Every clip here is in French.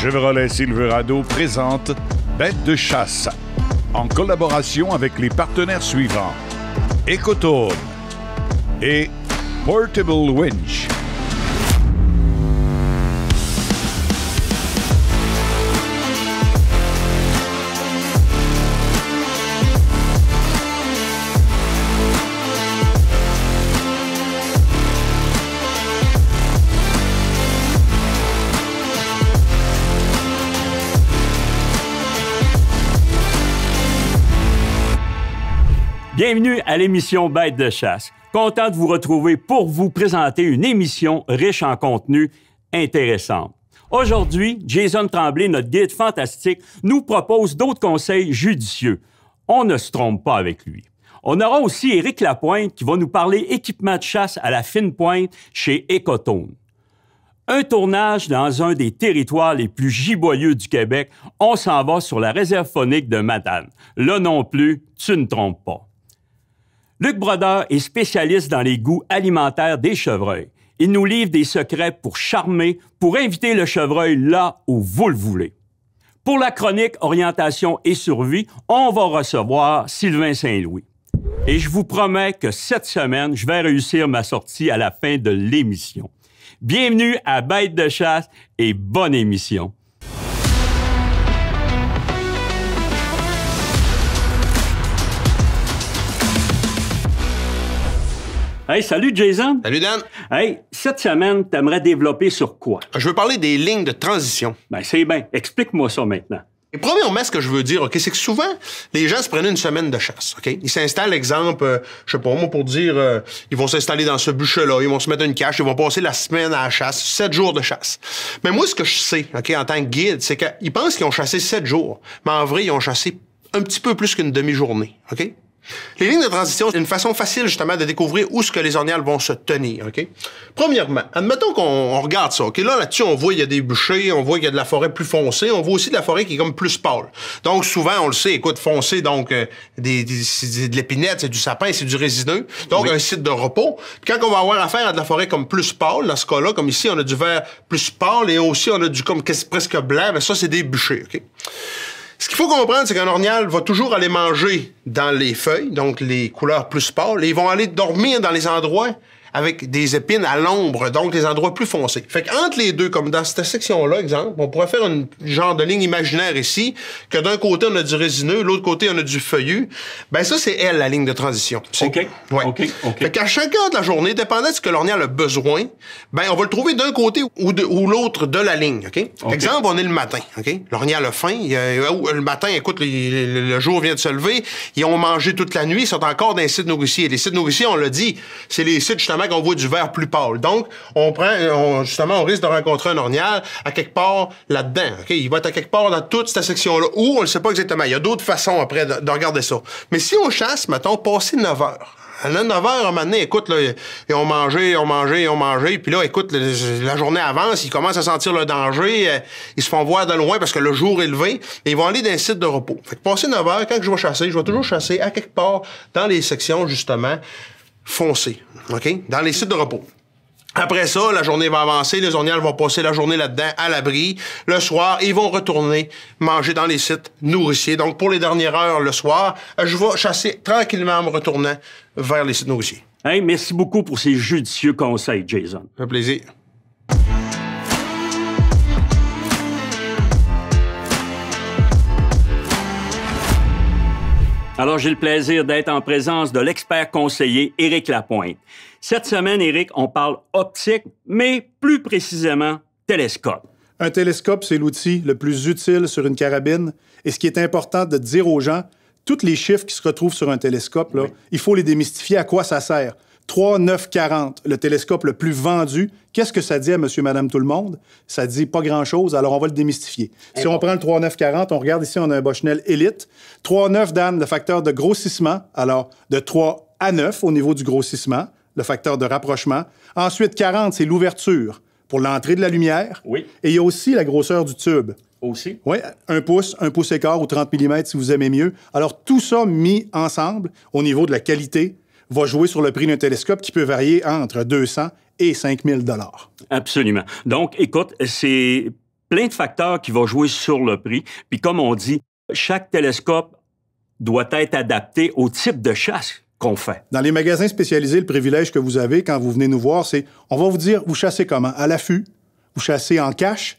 Chevrolet Silverado présente Bête de chasse en collaboration avec les partenaires suivants: Ecotone et Portable Winch. Bienvenue à l'émission Bête de chasse. Content de vous retrouver pour vous présenter une émission riche en contenu intéressant. Aujourd'hui, Jason Tremblay, notre guide fantastique, nous propose d'autres conseils judicieux. On ne se trompe pas avec lui. On aura aussi Éric Lapointe qui va nous parler équipement de chasse à la fine pointe chez Ecotone. Un tournage dans un des territoires les plus giboyeux du Québec. On s'en va sur la réserve faunique de Matane. Là non plus, tu ne trompes pas. Luc Brodeur est spécialiste dans les goûts alimentaires des chevreuils. Il nous livre des secrets pour charmer, pour inviter le chevreuil là où vous le voulez. Pour la chronique Orientation et survie, on va recevoir Sylvain Saint-Louis. Et je vous promets que cette semaine, je vais réussir ma sortie à la fin de l'émission. Bienvenue à Bête de chasse et bonne émission. Hey, salut Jason. Salut Dan. Hey, cette semaine, t'aimerais développer sur quoi? Je veux parler des lignes de transition. Ben, c'est bien. Explique-moi ça maintenant. Et premièrement, ce que je veux dire, OK, c'est que souvent, les gens se prennent une semaine de chasse, OK? Ils s'installent, exemple, je sais pas, moi, pour dire, ils vont s'installer dans ce bûcher-là, ils vont se mettre une cache, ils vont passer la semaine à la chasse, 7 jours de chasse. Mais moi, ce que je sais, OK, en tant que guide, c'est qu'ils pensent qu'ils ont chassé 7 jours, mais en vrai, ils ont chassé un petit peu plus qu'une demi-journée, OK? Les lignes de transition, c'est une façon facile, justement, de découvrir où ce que les orgnales vont se tenir, OK? Premièrement, admettons qu'on regarde ça, OK? Là-dessus, on voit qu'il y a des bûchers, on voit qu'il y a de la forêt plus foncée, on voit aussi de la forêt qui est comme plus pâle. Donc, souvent, on le sait, écoute, foncé, donc, c'est de l'épinette, c'est du sapin, c'est du résineux. Donc, oui. Un site de repos. Puis quand on va avoir affaire à de la forêt comme plus pâle, dans ce cas-là, comme ici, on a du vert plus pâle et aussi, on a du comme presque blanc, mais ça, c'est des bûchers, OK? Ce qu'il faut comprendre, c'est qu'un orgnal va toujours aller manger dans les feuilles, donc les couleurs plus pâles, et ils vont aller dormir dans les endroits avec des épines à l'ombre, donc les endroits plus foncés. Fait qu'entre les deux, comme dans cette section-là, exemple, on pourrait faire une genre de ligne imaginaire ici, que d'un côté, on a du résineux, de l'autre côté, on a du feuillu. Ben ça, c'est elle, la ligne de transition. OK. Ouais. OK. Fait qu'à chaque heure de la journée, dépendant de ce que l'orgnal a besoin, ben on va le trouver d'un côté ou l'autre de la ligne, OK? Exemple, on est le matin, OK? L'orgnal a faim, le matin, écoute, le jour vient de se lever, ils ont mangé toute la nuit, ils sont encore dans les sites nourriciers. Les sites nourriciers, on l'a dit, c'est les sites, justement, qu'on voit du vert plus pâle. Donc, on risque de rencontrer un orgnal à quelque part là-dedans. OK? Il va être à quelque part dans toute cette section-là. Où, on ne sait pas exactement. Il y a d'autres façons après de regarder ça. Mais si on chasse, mettons, passer 9 heures. À 9 heures, à un moment donné, écoute, là, ils ont mangé. Puis là, écoute, la journée avance, ils commencent à sentir le danger. Ils se font voir de loin parce que le jour est levé. Et ils vont aller dans un site de repos. Fait que passer 9 heures, quand je vais chasser, je vais toujours chasser à quelque part dans les sections, justement, foncées. OK? Dans les sites de repos. Après ça, la journée va avancer, les orgnales vont passer la journée là-dedans à l'abri. Le soir, ils vont retourner manger dans les sites nourriciers. Donc, pour les dernières heures le soir, je vais chasser tranquillement en me retournant vers les sites nourriciers. Hey, merci beaucoup pour ces judicieux conseils, Jason. Un plaisir. Alors, j'ai le plaisir d'être en présence de l'expert conseiller Éric Lapointe. Cette semaine, Éric, on parle optique, mais plus précisément télescope. Un télescope, c'est l'outil le plus utile sur une carabine. Et ce qui est important de dire aux gens, tous les chiffres qui se retrouvent sur un télescope, là, il faut les démystifier. À quoi ça sert? 3, 9, 40, le télescope le plus vendu. Qu'est-ce que ça dit à monsieur, madame, tout le monde? Ça dit pas grand-chose, alors on va le démystifier. Si on prend le 3, 9, 40, on regarde ici, on a un Bushnell Elite. 3, 9, Dan, le facteur de grossissement. Alors, de 3 à 9 au niveau du grossissement, le facteur de rapprochement. Ensuite, 40, c'est l'ouverture pour l'entrée de la lumière. Oui. Et il y a aussi la grosseur du tube. Aussi? Oui, 1 pouce et quart ou 30 mm si vous aimez mieux. Alors, tout ça mis ensemble, au niveau de la qualité, va jouer sur le prix d'un télescope qui peut varier entre 200 et 5 000 $. Absolument. Donc, écoute, c'est plein de facteurs qui vont jouer sur le prix. Puis comme on dit, chaque télescope doit être adapté au type de chasse qu'on fait. Dans les magasins spécialisés, le privilège que vous avez quand vous venez nous voir, c'est on va vous dire, vous chassez comment? À l'affût, vous chassez en cache,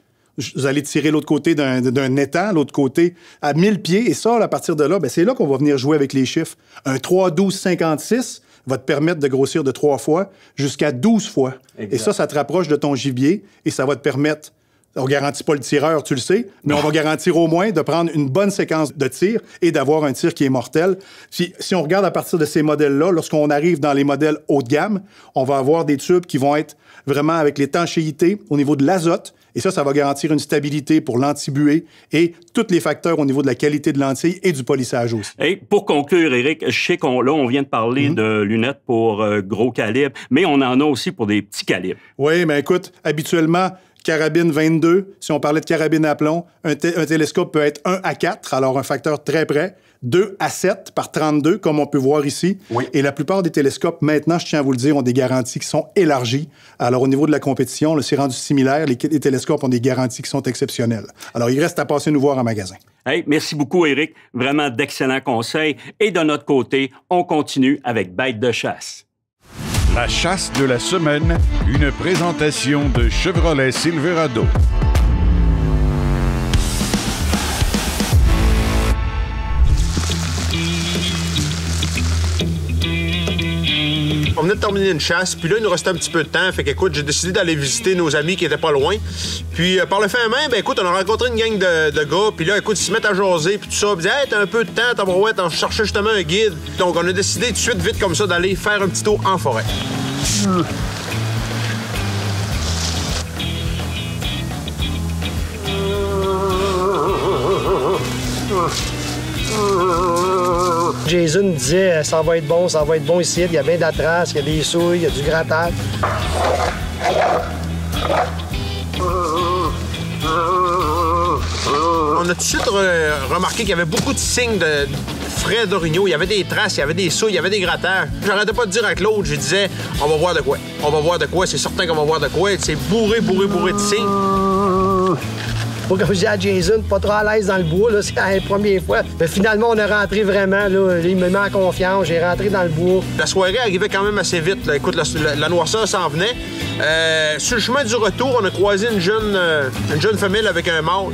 vous allez tirer l'autre côté d'un étang, l'autre côté à 1000 pieds, et ça, à partir de là, bien, c'est là qu'on va venir jouer avec les chiffres. Un 3-12-56 va te permettre de grossir de 3 fois jusqu'à 12 fois. Exact. Et ça te rapproche de ton gibier, et ça va te permettre. On ne garantit pas le tireur, tu le sais, mais on va garantir au moins de prendre une bonne séquence de tir et d'avoir un tir qui est mortel. Si on regarde à partir de ces modèles-là, lorsqu'on arrive dans les modèles haut de gamme, on va avoir des tubes qui vont être vraiment avec l'étanchéité au niveau de l'azote. Et ça va garantir une stabilité pour l'antibuée et tous les facteurs au niveau de la qualité de l'entille et du polissage aussi. Et pour conclure, Éric, je sais on vient de parler de lunettes pour gros calibre, mais on en a aussi pour des petits calibres. Oui, mais écoute, habituellement, carabine 22, si on parlait de carabine à plomb, un télescope peut être 1 à 4, alors un facteur très près, 2 à 7 par 32, comme on peut voir ici. Oui. Et la plupart des télescopes, maintenant, je tiens à vous le dire, ont des garanties qui sont élargies. Alors, au niveau de la compétition, c'est rendu similaire. Les télescopes ont des garanties qui sont exceptionnelles. Alors, il reste à passer nous voir en magasin. Hey, merci beaucoup, Éric. Vraiment d'excellents conseils. Et de notre côté, on continue avec Bête de chasse. La chasse de la semaine, une présentation de Chevrolet Silverado. On venait de terminer une chasse, puis là, il nous restait un petit peu de temps. Fait qu'écoute, j'ai décidé d'aller visiter nos amis qui étaient pas loin. Puis par le fait même, ben écoute, on a rencontré une gang de gars, puis là, écoute, ils se mettent à jaser, puis tout ça. Puis ils disaient, hey, t'as un peu de temps, t'as brouette, on cherchait justement un guide. Donc, on a décidé tout de suite, vite comme ça, d'aller faire un petit tour en forêt. Jason disait ça va être bon ici, il y a bien de la trace, il y a des souilles, il y a du grattage. On a tout de suite remarqué qu'il y avait beaucoup de signes de frais d'orignaux. Il y avait des traces, il y avait des souilles, il y avait des grattages. J'arrêtais pas de dire à Claude, je disais, on va voir de quoi. On va voir de quoi, c'est certain qu'on va voir de quoi. C'est bourré de signes. Comme je disais à Jason, pas trop à l'aise dans le bois, là, c'est la première fois. Mais finalement, on est rentré vraiment, là, il me met en confiance, j'ai rentré dans le bois. La soirée arrivait quand même assez vite, là. Écoute, la noirceur s'en venait. Sur le chemin du retour, on a croisé une jeune femelle avec un mâle.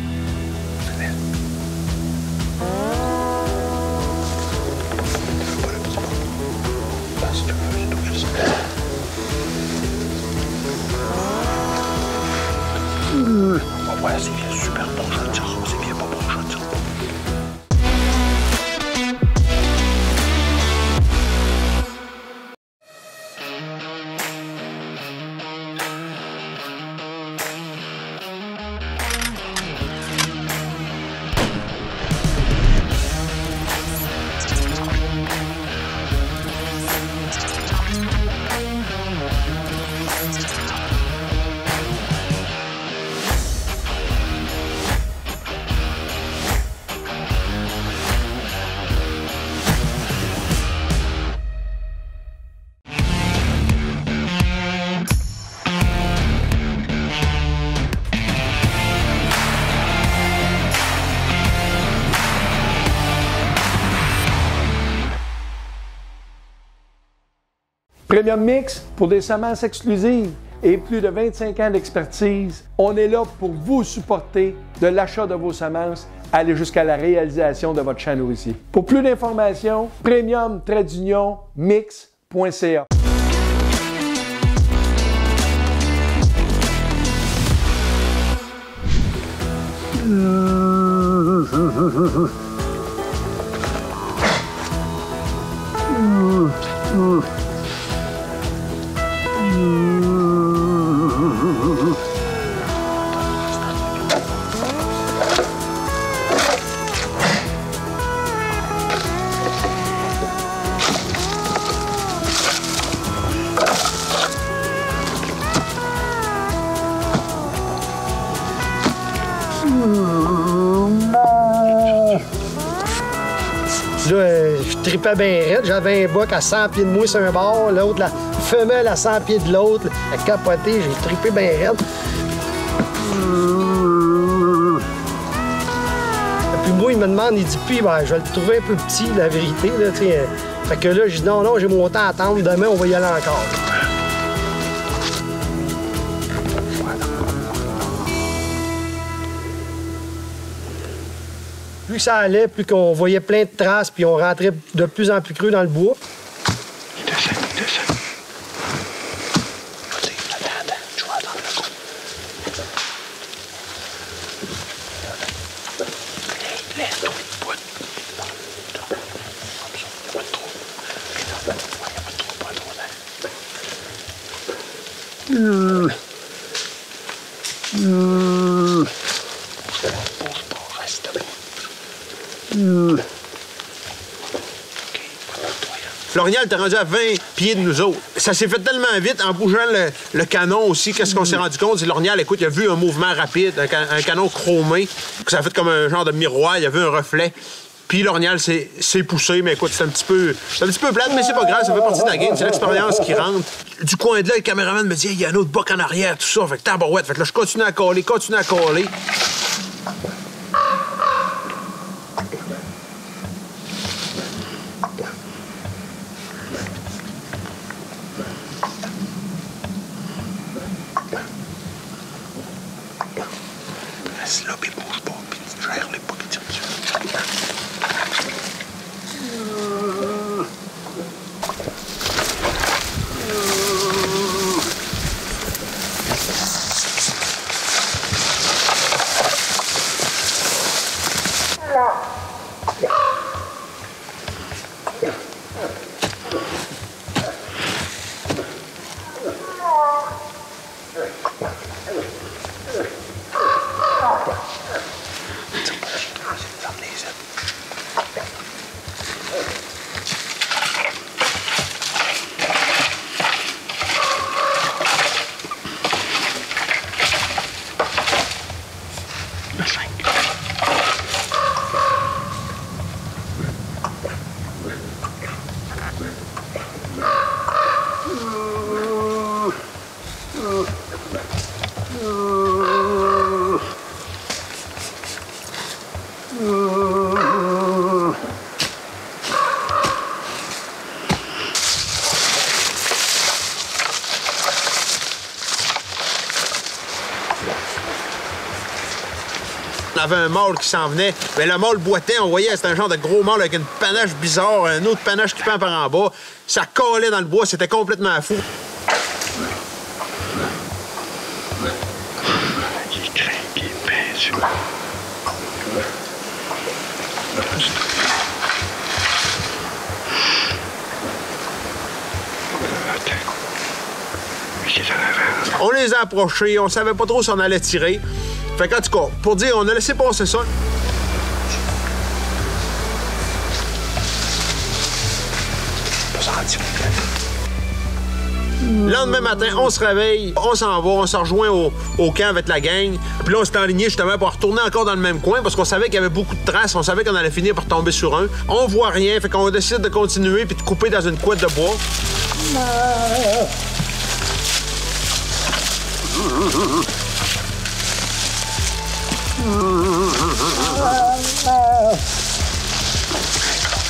Ouais, c'est bien, super bon, je veux dire. C'est bien, pas bon, je veux dire. Premium Mix pour des semences exclusives et plus de 25 ans d'expertise. On est là pour vous supporter de l'achat de vos semences, aller jusqu'à la réalisation de votre champ nourricier. Pour plus d'informations, premium-mix.ca. Là, je tripais bien raide. J'avais un boc à 100 pieds de moi sur un bord, l'autre, la femelle à 100 pieds de l'autre. Elle capoté, j'ai trippé bien raide. Puis moi, il me demande, il dit, puis ben, je vais le trouver un peu petit, la vérité, là, tu sais. Fait que là, je dis, non, j'ai mon temps à attendre, demain, on va y aller encore. Plus ça allait, plus qu'on voyait plein de traces, puis on rentrait de plus en plus creux dans le bois. L'orignal était rendu à 20 pieds de nous autres. Ça s'est fait tellement vite, en bougeant le canon aussi, qu'est-ce qu'on s'est rendu compte? C'est l'orignal, écoute, il a vu un mouvement rapide, un canon chromé, que ça a fait comme un genre de miroir, il y avait un reflet. Puis l'orignal s'est poussé, mais écoute, c'est un petit peu plate, mais c'est pas grave, ça fait partie de la game, c'est l'expérience qui rentre. Du coin de là, le caméraman me dit, il y a un autre boc en arrière, tout ça, fait que tabarouette. Fait que là, je continue à coller. Reste là, puis bouge pas, puis gère les pas qui tirent dessus. On avait un mâle qui s'en venait, mais le mâle boitait, on voyait, c'était un genre de gros mâle avec une panache bizarre, un autre panache qui pend par en bas. Ça collait dans le bois, c'était complètement fou. Il craint, il est bien sûr. On les a approchés, on savait pas trop si on allait tirer. Fait qu'en tout cas, pour dire, on a laissé passer ça. Le lendemain matin, on se réveille, on s'en va, on se rejoint au camp avec la gang. Puis là, on s'est enligné justement pour retourner encore dans le même coin parce qu'on savait qu'il y avait beaucoup de traces, on savait qu'on allait finir par tomber sur un. On voit rien, fait qu'on décide de continuer puis de couper dans une couette de bois.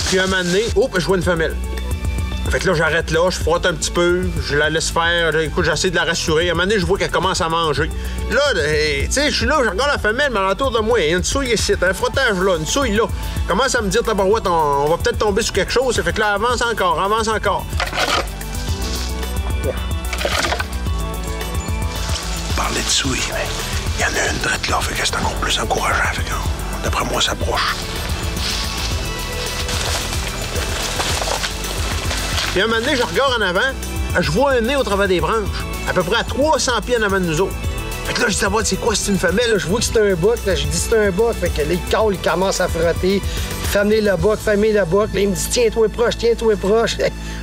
Puis à un moment donné, je vois une femelle. Fait que là, j'arrête là, je frotte un petit peu, je la laisse faire. Écoute, j'essaie de la rassurer. À un moment donné, je vois qu'elle commence à manger. Là, tu sais, je suis là, je regarde la femelle, mais alentour de moi, il y a une souille ici, un frottage là, une souille là. Commence à me dire, tabarouette, on va peut-être tomber sur quelque chose. Fait que là, avance encore, avance encore. Parler de souille, mais il y en a une drette là, fait que c'est encore plus encourageant. Fait que, d'après moi, ça approche. Puis à un moment donné, je regarde en avant, je vois un nez au travers des branches, à peu près à 300 pieds en avant de nous autres. Fait que là, je dis, c'est quoi, c'est une femelle? Je vois que c'est un boc, là, je dis c'est un boc. Fait que là, il cale, il commence à frotter. Fermer le boc, fermer le boc. Là, il me dit, tiens-toi proche.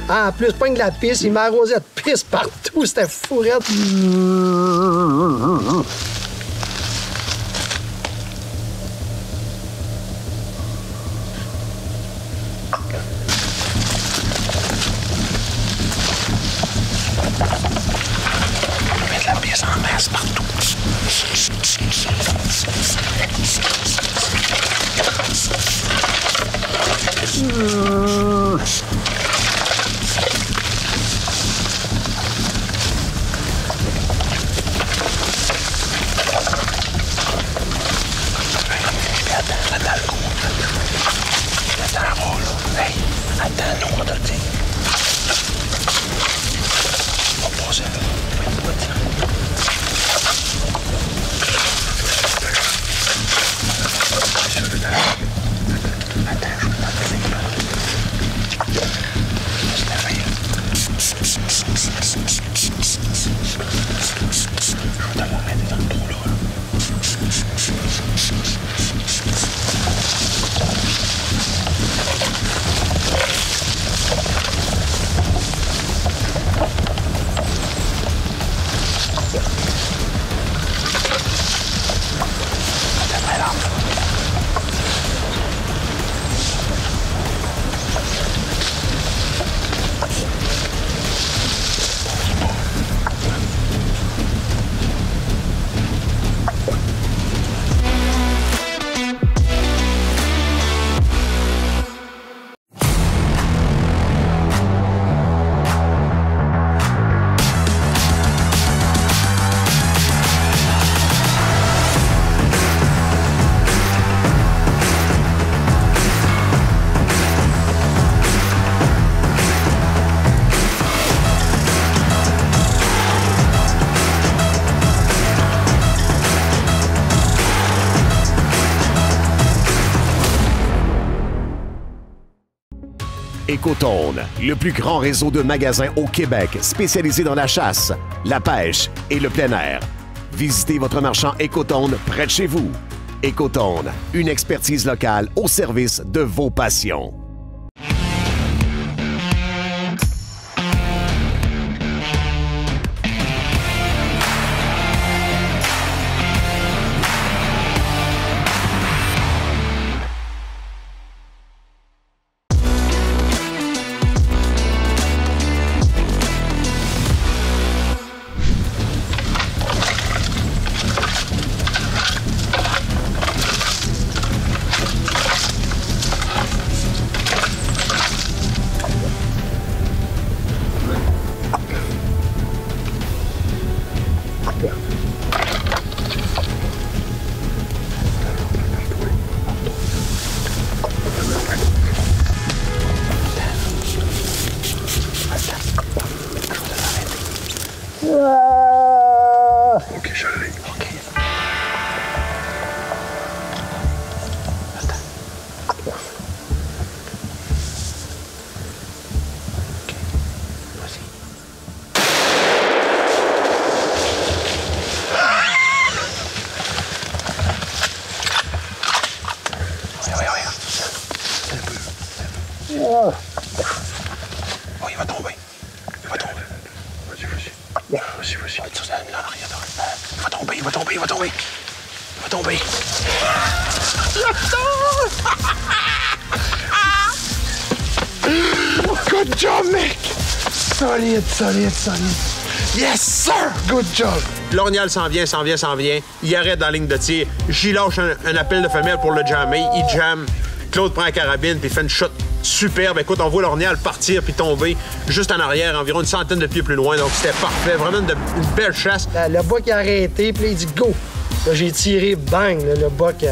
En plus, pogne de la pisse, il m'a arrosé de pisse partout, c'était fourrette. En masse partout. Écotone, le plus grand réseau de magasins au Québec spécialisé dans la chasse, la pêche et le plein air. Visitez votre marchand Écotone près de chez vous. Écotone, une expertise locale au service de vos passions. OK, je l'ai. OK. Attends. OK. Vas-y. Oui. Oh, il va tomber. Il va tomber. Vas-y. Vas-y. Il va tomber. Il va tomber. Good job, mec! Solide. Yes, sir! Good job! L'ornial s'en vient. Il arrête dans la ligne de tir. J'y lâche un appel de femelle pour le jammer. Il jamme. Claude prend la carabine puis fait une shot superbe. Écoute, on voit l'ornial partir puis tomber juste en arrière, environ une centaine de pieds plus loin. Donc, c'était parfait. Vraiment une belle chasse. Le buck il a arrêté, puis là, il dit « Go! » Là, j'ai tiré, bang! Là, le buck,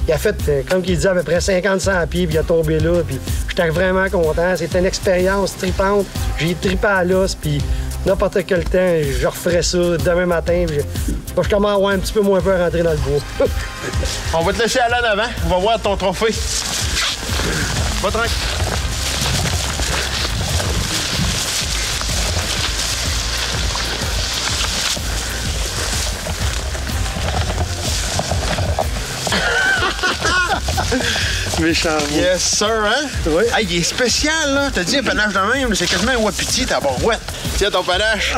il a fait, comme il dit, à peu près 50-100 pieds, puis il a tombé là. Puis j'étais vraiment content. C'était une expérience tripante. J'ai trippé à l'os, puis n'importe quel temps, je referais ça demain matin. Puis je commence à avoir un petit peu moins peur à rentrer dans le bois. On va te laisser aller en avant. On va voir ton trophée. Va tranquille. Méchant. Yes, sir, hein? Oui. Hey, il est spécial, là. T'as dit un panache de même, c'est quasiment un wapiti, ta barouette. Tiens, ton panache.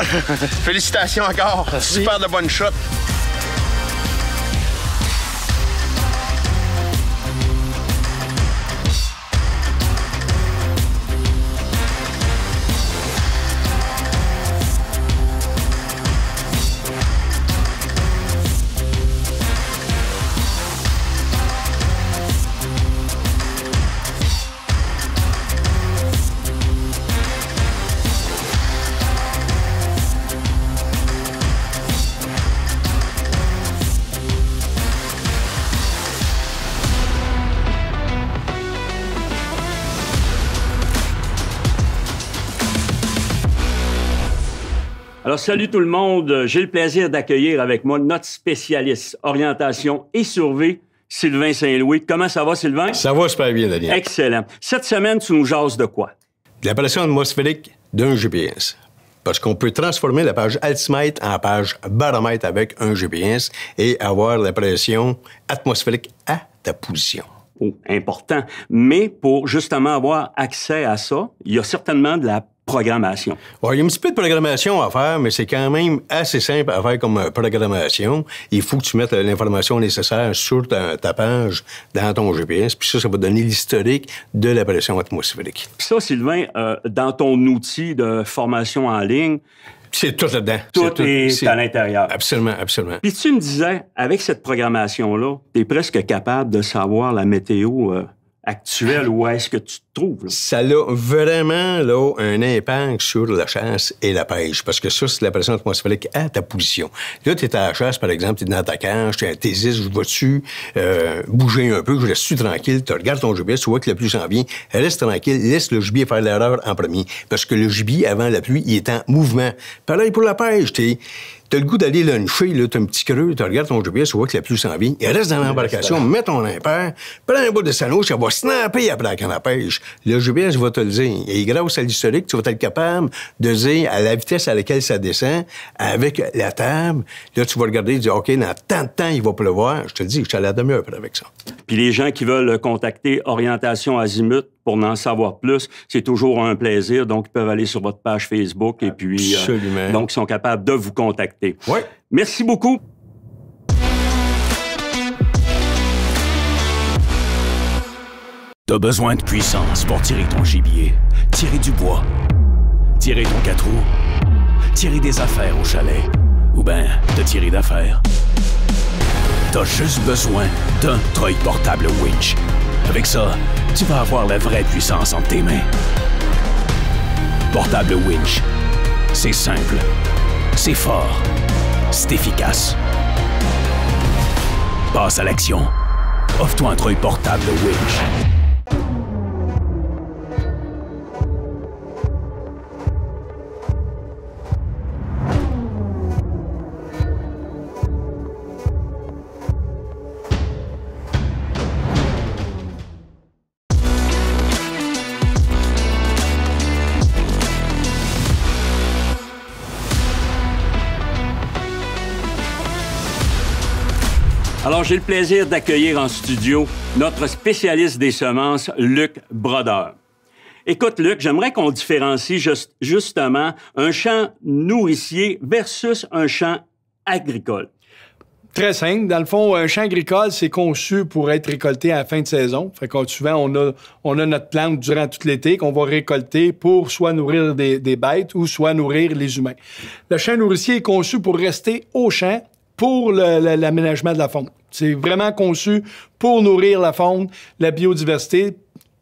Félicitations encore. Merci. Super de bonne shot. Alors, salut tout le monde. J'ai le plaisir d'accueillir avec moi notre spécialiste orientation et survie, Sylvain Saint-Louis. Comment ça va, Sylvain? Ça va super bien, Daniel. Excellent. Cette semaine, tu nous jases de quoi? De la pression atmosphérique d'un GPS. Parce qu'on peut transformer la page altimètre en page baromètre avec un GPS et avoir la pression atmosphérique à ta position. Oh, important. Mais pour justement avoir accès à ça, il y a certainement de la programmation. Ouais, il y a un petit peu de programmation à faire, mais c'est quand même assez simple à faire comme programmation. Il faut que tu mettes l'information nécessaire sur ta page dans ton GPS, puis ça va donner l'historique de la pression atmosphérique. Puis ça, Sylvain, dans ton outil de formation en ligne, c'est tout là-dedans. Tout est à l'intérieur. Absolument. Puis tu me disais, avec cette programmation-là, tu es presque capable de savoir la météo actuelle, où est-ce que tu te trouves? Là? Ça a vraiment là, un impact sur la chasse et la pêche, parce que ça, c'est la pression atmosphérique à ta position. Là, tu es à la chasse, par exemple, tu es dans ta cage, tu es à tes îles, je vois-tu bouger un peu, je reste-tu tranquille, tu regardes ton gibier, tu vois que la pluie s'en vient, reste tranquille, laisse le gibier faire l'erreur en premier, parce que le gibier, avant la pluie, il est en mouvement. Pareil pour la pêche, t'as le goût d'aller luncher, là, t'as un petit creux, tu regardes ton GPS, tu vois que la pluie s'en vient. Il reste dans l'embarcation, mets ton impair, prends un bout de sandwich, ça va snapper après la canne à pêche. Le GPS va te le dire. Et grâce à l'historique, tu vas être capable de dire à la vitesse à laquelle ça descend, avec la table, là, tu vas regarder et dire, OK, dans tant de temps, il va pleuvoir. Je te le dis, je suis à la demi-heure avec ça. Puis les gens qui veulent contacter Orientation Azimut pour en savoir plus, c'est toujours un plaisir. Donc, ils peuvent aller sur votre page Facebook et puis... Absolument. Donc, ils sont capables de vous contacter. Oui. Merci beaucoup. T'as besoin de puissance pour tirer ton gibier, tirer du bois, tirer ton 4 roues, tirer des affaires au chalet, ou ben te tirer d'affaires. T'as juste besoin d'un treuil portable winch. Avec ça, tu vas avoir la vraie puissance entre tes mains. Portable winch. C'est simple, c'est fort, c'est efficace. Passe à l'action. Offre-toi un treuil portable winch. Alors, j'ai le plaisir d'accueillir en studio notre spécialiste des semences, Luc Brodeur. Écoute, Luc, j'aimerais qu'on différencie justement un champ nourricier versus un champ agricole. Très simple. Dans le fond, un champ agricole, c'est conçu pour être récolté à la fin de saison. Fait que souvent, on a notre plante durant tout l'été qu'on va récolter pour soit nourrir des bêtes ou soit nourrir les humains. Le champ nourricier est conçu pour rester au champ pour l'aménagement de la faune. C'est vraiment conçu pour nourrir la faune, la biodiversité,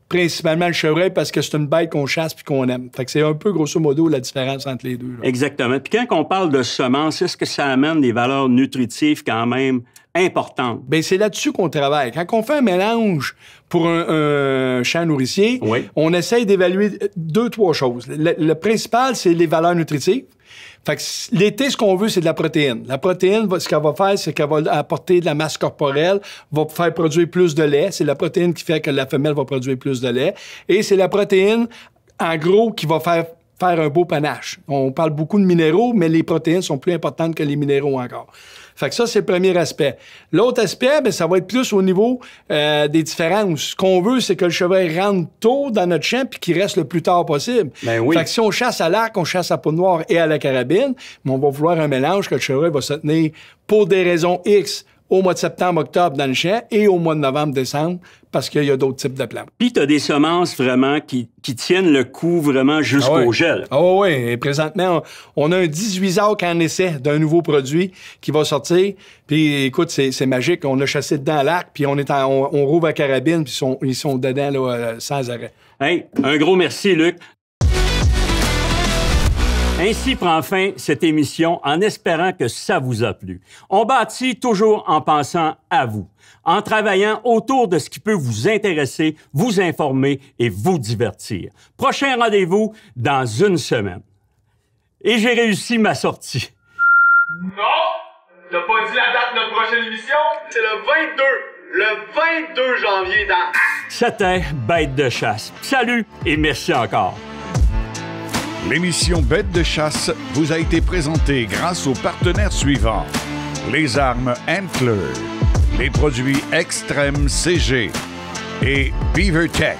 principalement le chevreuil, parce que c'est une bête qu'on chasse puis qu'on aime. Fait que c'est un peu, grosso modo, la différence entre les deux. Là. Exactement. Puis quand on parle de semences, est-ce que ça amène des valeurs nutritives quand même importantes? Bien, c'est là-dessus qu'on travaille. Quand on fait un mélange pour un champ nourricier, oui, on essaye d'évaluer 2-3 choses. Le principal, c'est les valeurs nutritives. Fait que l'été, ce qu'on veut, c'est de la protéine. La protéine, ce qu'elle va faire, c'est qu'elle va apporter de la masse corporelle, va faire produire plus de lait. C'est la protéine qui fait que la femelle va produire plus de lait. Et c'est la protéine, en gros, qui va faire un beau panache. On parle beaucoup de minéraux, mais les protéines sont plus importantes que les minéraux encore. Fait que ça, c'est le premier aspect. L'autre aspect, bien, ça va être plus au niveau des différences. Ce qu'on veut, c'est que le chevreuil rentre tôt dans notre champ puis qu'il reste le plus tard possible. Ben oui. Fait que si on chasse à l'arc, on chasse à peau noire et à la carabine, mais on va vouloir un mélange que le chevreuil va se tenir pour des raisons X au mois de septembre, octobre dans le champ et au mois de novembre, décembre, parce qu'il y a d'autres types de plantes. Puis tu as des semences vraiment qui tiennent le coup vraiment jusqu'au gel. Ah oui, et présentement, on a un 18 arcs en essai d'un nouveau produit qui va sortir. Puis écoute, c'est magique. On a chassé dedans à l'arc, puis on rouvre la carabine, puis ils sont dedans là, sans arrêt. Hey, un gros merci, Luc. Ainsi prend fin cette émission en espérant que ça vous a plu. On bâtit toujours en pensant à vous, en travaillant autour de ce qui peut vous intéresser, vous informer et vous divertir. Prochain rendez-vous dans une semaine. Et j'ai réussi ma sortie. Non! T'as pas dit la date de notre prochaine émission? C'est le 22! Le 22 janvier dans... C'était Bête de chasse. Salut et merci encore. L'émission Bête de chasse vous a été présentée grâce aux partenaires suivants. Les armes Antler, les produits Extrême CG et BeaverTech.